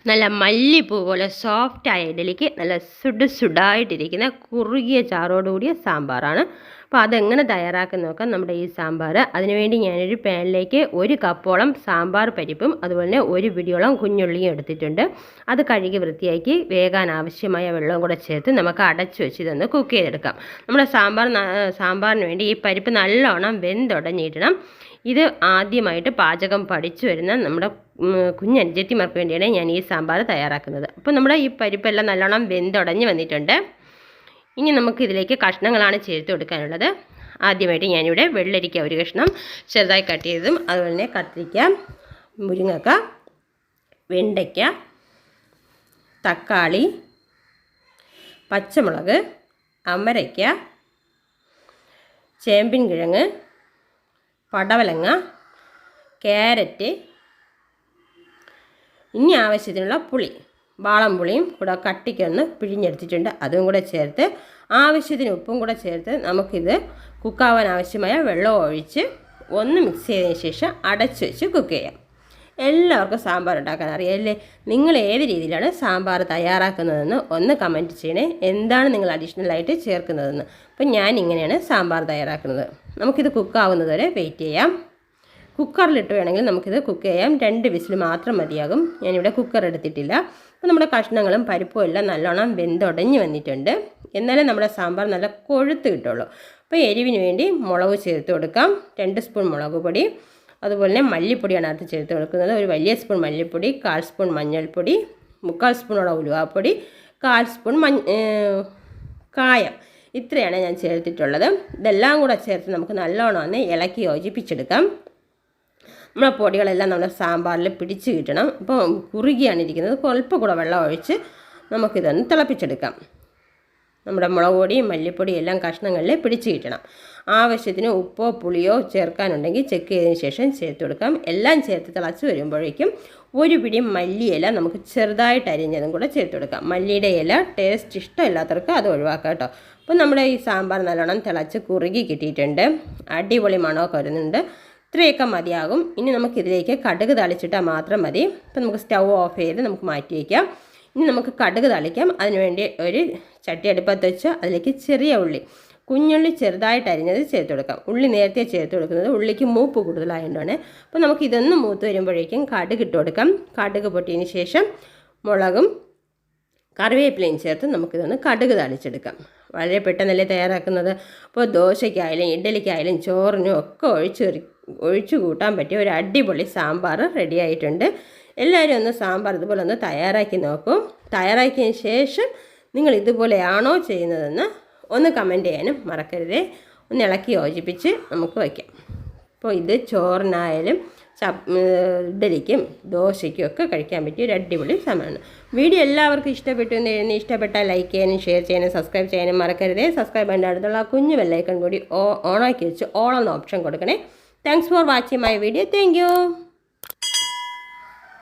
നല്ല മല്ലിപ്പൂ പോലെ സോഫ്റ്റായ ഇഡലിക്ക് നല്ല സുഡായിട്ടിരിക്കുന്ന കുറുകിയ ചാറോടുകൂടിയ സാമ്പാറാണ്. അപ്പോൾ അതെങ്ങനെ തയ്യാറാക്കുന്ന നോക്കാം നമ്മുടെ ഈ സാമ്പാർ. അതിനുവേണ്ടി ഞാനൊരു പാനിലേക്ക് 1 കപ്പോളം സാമ്പാർ പരിപ്പും അതുപോലെ തന്നെ 1 പിടിയോളം കുഞ്ഞുള്ളിയും എടുത്തിട്ടുണ്ട്. അത് കഴുകി വൃത്തിയാക്കി വേകാൻ ആവശ്യമായ വെള്ളവും കൂടെ ചേർത്ത് നമുക്ക് അടച്ചു വെച്ച് ഇതൊന്ന് കുക്ക് ചെയ്തെടുക്കാം. നമ്മുടെ സാമ്പാറിന് വേണ്ടി ഈ പരിപ്പ് നല്ലോണം വെന്തുടഞ്ഞിടണം. ഇത് ആദ്യമായിട്ട് പാചകം പഠിച്ചു വരുന്ന നമ്മുടെ കുഞ്ഞനുജത്തിമാർക്ക് വേണ്ടിയാണ് ഞാൻ ഈ സാമ്പാർ തയ്യാറാക്കുന്നത്. അപ്പോൾ നമ്മുടെ ഈ പരിപ്പെല്ലാം നല്ലോണം വെന്തുടഞ്ഞ് വന്നിട്ടുണ്ട്. ഇനി നമുക്ക് ഇതിലേക്ക് കഷ്ണങ്ങളാണ് ചേർത്ത് കൊടുക്കാനുള്ളത്. ആദ്യമായിട്ട് ഞാനിവിടെ വെള്ളരിക്ക 1 കഷ്ണം ചെറുതായി കട്ട് ചെയ്തതും അതുപോലെ തന്നെ കത്തിരിക്ക, മുരിങ്ങക്ക, വെണ്ടയ്ക്ക, തക്കാളി, പച്ചമുളക്, അമരയ്ക്ക, ചേമ്പിൻ കിഴങ്ങ്, പടവലങ്ങ, ക്യാരറ്റ്, ഇനി ആവശ്യത്തിനുള്ള പുളി, വാളംപുളിയും കൂടെ കട്ടിക്കൊന്ന് പിഴിഞ്ഞെടുത്തിട്ടുണ്ട്. അതും കൂടെ ചേർത്ത് ആവശ്യത്തിന് ഉപ്പും കൂടെ ചേർത്ത് നമുക്കിത് കുക്കാവാൻ ആവശ്യമായ വെള്ളം ഒഴിച്ച് ഒന്ന് മിക്സ് ചെയ്തതിന് ശേഷം അടച്ചു വെച്ച് കുക്ക് ചെയ്യാം. എല്ലാവർക്കും സാമ്പാർ ഉണ്ടാക്കാൻ അറിയാമല്ലേ? നിങ്ങൾ ഏത് രീതിയിലാണ് സാമ്പാർ തയ്യാറാക്കുന്നതെന്ന് ഒന്ന് കമൻറ്റ് ചെയ്യണേ. എന്താണ് നിങ്ങൾ അഡീഷണലായിട്ട് ചേർക്കുന്നതെന്ന്. അപ്പം ഞാൻ ഇങ്ങനെയാണ് സാമ്പാർ തയ്യാറാക്കുന്നത്. നമുക്കിത് കുക്കാവുന്നത് വരെ വെയിറ്റ് ചെയ്യാം. കുക്കറിലിട്ട് വേണമെങ്കിൽ നമുക്കിത് കുക്ക് ചെയ്യാം. 2 വിസിൽ മാത്രം മതിയാകും. ഞാനിവിടെ കുക്കർ എടുത്തിട്ടില്ല. അപ്പോൾ നമ്മുടെ കഷ്ണങ്ങളും പരിപ്പും എല്ലാം നല്ലോണം വെന്തുടഞ്ഞ് വന്നിട്ടുണ്ട്. എന്നാലേ നമ്മുടെ സാമ്പാർ നല്ല കൊഴുത്ത് കിട്ടുള്ളൂ. അപ്പോൾ എരിവിന് വേണ്ടി മുളക് ചേർത്ത് കൊടുക്കാം. 2 സ്പൂൺ മുളക് പൊടി, അതുപോലെ തന്നെ മല്ലിപ്പൊടിയാണ് അത് ചേർത്ത് കൊടുക്കുന്നത്. ഒരു വലിയ സ്പൂൺ മല്ലിപ്പൊടി, 1/4 സ്പൂൺ മഞ്ഞൾപ്പൊടി, 3/4 സ്പൂണോളം ഉലുവാപ്പൊടി, 1/4 സ്പൂൺ കായം. ഇത്രയാണ് ഞാൻ ചേർത്തിട്ടുള്ളത്. ഇതെല്ലാം കൂടെ ചേർത്ത് നമുക്ക് നല്ലോണം ഒന്ന് ഇളക്കി യോജിപ്പിച്ചെടുക്കാം. നമ്മുടെ പൊടികളെല്ലാം നമ്മുടെ സാമ്പാറിൽ പിടിച്ച് കിട്ടണം. അപ്പോൾ കുറുകിയാണ് ഇരിക്കുന്നത്. അല്പം കൂടെ വെള്ളം ഒഴിച്ച് നമുക്കിതൊന്ന് തിളപ്പിച്ചെടുക്കാം. നമ്മുടെ മുളക് പൊടിയും മല്ലിപ്പൊടിയും എല്ലാം കഷ്ണങ്ങളിൽ പിടിച്ച് കിട്ടണം. ആവശ്യത്തിന് ഉപ്പോ പുളിയോ ചേർക്കാനുണ്ടെങ്കിൽ ചെക്ക് ചെയ്തതിന് ശേഷം ചേർത്ത് കൊടുക്കാം. എല്ലാം ചേർത്ത് തിളച്ച് വരുമ്പോഴേക്കും 1 പിടി മല്ലിയില നമുക്ക് ചെറുതായിട്ട് അരിഞ്ഞതും കൂടെ ചേർത്ത് കൊടുക്കാം. മല്ലിയുടെ ഇല ടേസ്റ്റ് ഇഷ്ടമില്ലാത്തവർക്ക് അത് ഒഴിവാക്കാം കേട്ടോ. അപ്പോൾ നമ്മുടെ ഈ സാമ്പാർ നല്ലോണം തിളച്ച് കുറുകി കിട്ടിയിട്ടുണ്ട്. അടിപൊളി മണമൊക്കെ വരുന്നുണ്ട്. ഇത്രയൊക്കെ മതിയാകും. ഇനി നമുക്കിതിലേക്ക് കടുക് താളിച്ചിട്ടാൽ മാത്രം മതി. അപ്പോൾ നമുക്ക് സ്റ്റൗ ഓഫ് ചെയ്ത് നമുക്ക് മാറ്റി വയ്ക്കാം. ഇനി നമുക്ക് കടുക് താളിക്കാം. അതിനുവേണ്ടി ഒരു ചട്ടി അടുപ്പത്ത് വെച്ച് അതിലേക്ക് ചെറിയ ഉള്ളി, കുഞ്ഞുള്ളി ചെറുതായിട്ട് അരിഞ്ഞത് ചേർത്ത് കൊടുക്കാം. ഉള്ളി നേരത്തെ ചേർത്ത് കൊടുക്കുന്നത് ഉള്ളിക്ക് മൂപ്പ് കൂടുതലായതുകൊണ്ടാണ്. അപ്പോൾ നമുക്ക് ഇതൊന്ന് മൂത്ത് വരുമ്പോഴേക്കും കടുക് ഇട്ട് കൊടുക്കാം. കടുക് പൊട്ടിയതിന് ശേഷം മുളകും കറിവേപ്പിലയും ചേർത്ത് നമുക്കിതൊന്ന് കടുക് താളിച്ചെടുക്കാം. വളരെ പെട്ടെന്നല്ലേ തയ്യാറാക്കുന്നത്. അപ്പോൾ ദോശയ്ക്കായാലും ഇഡ്ഡലിക്കായാലും ചോറിനും ഒക്കെ ഒഴിച്ചു കൂട്ടാൻ പറ്റിയ ഒരു അടിപൊളി സാമ്പാർ റെഡി ആയിട്ടുണ്ട്. എല്ലാവരും ഒന്ന് സാമ്പാർ ഇതുപോലെ ഒന്ന് തയ്യാറാക്കി നോക്കൂ. തയ്യാറാക്കിയതിന് ശേഷം നിങ്ങൾ ഇതുപോലെയാണോ ചെയ്യുന്നതെന്ന് ഒന്ന് കമൻറ്റ് ചെയ്യാനും മറക്കരുതേ. ഒന്ന് ഇളക്കി യോജിപ്പിച്ച് നമുക്ക് വയ്ക്കാം. അപ്പോൾ ഇത് ചോറിനായാലും ഇഡലിക്കും ദോശയ്ക്കും ഒക്കെ കഴിക്കാൻ പറ്റിയ ഒരു അടിപൊളി സാധനമാണ്. വീഡിയോ എല്ലാവർക്കും ഇഷ്ടപ്പെട്ടു എന്ന് എഴുതി ഇഷ്ടപ്പെട്ടാൽ ലൈക്ക് ചെയ്യാനും ഷെയർ ചെയ്യാനും സബ്സ്ക്രൈബ് ചെയ്യാനും മറക്കരുതേ. സബ്സ്ക്രൈബ് ചെയ്യേണ്ട അടുത്തുള്ള കുഞ്ഞു ബെല്ലൈക്കൺ കൂടി ഓണാക്കി വെച്ച് ഓൾ എന്ന ഓപ്ഷൻ കൊടുക്കണേ. Thanks for watching my video. Thank you.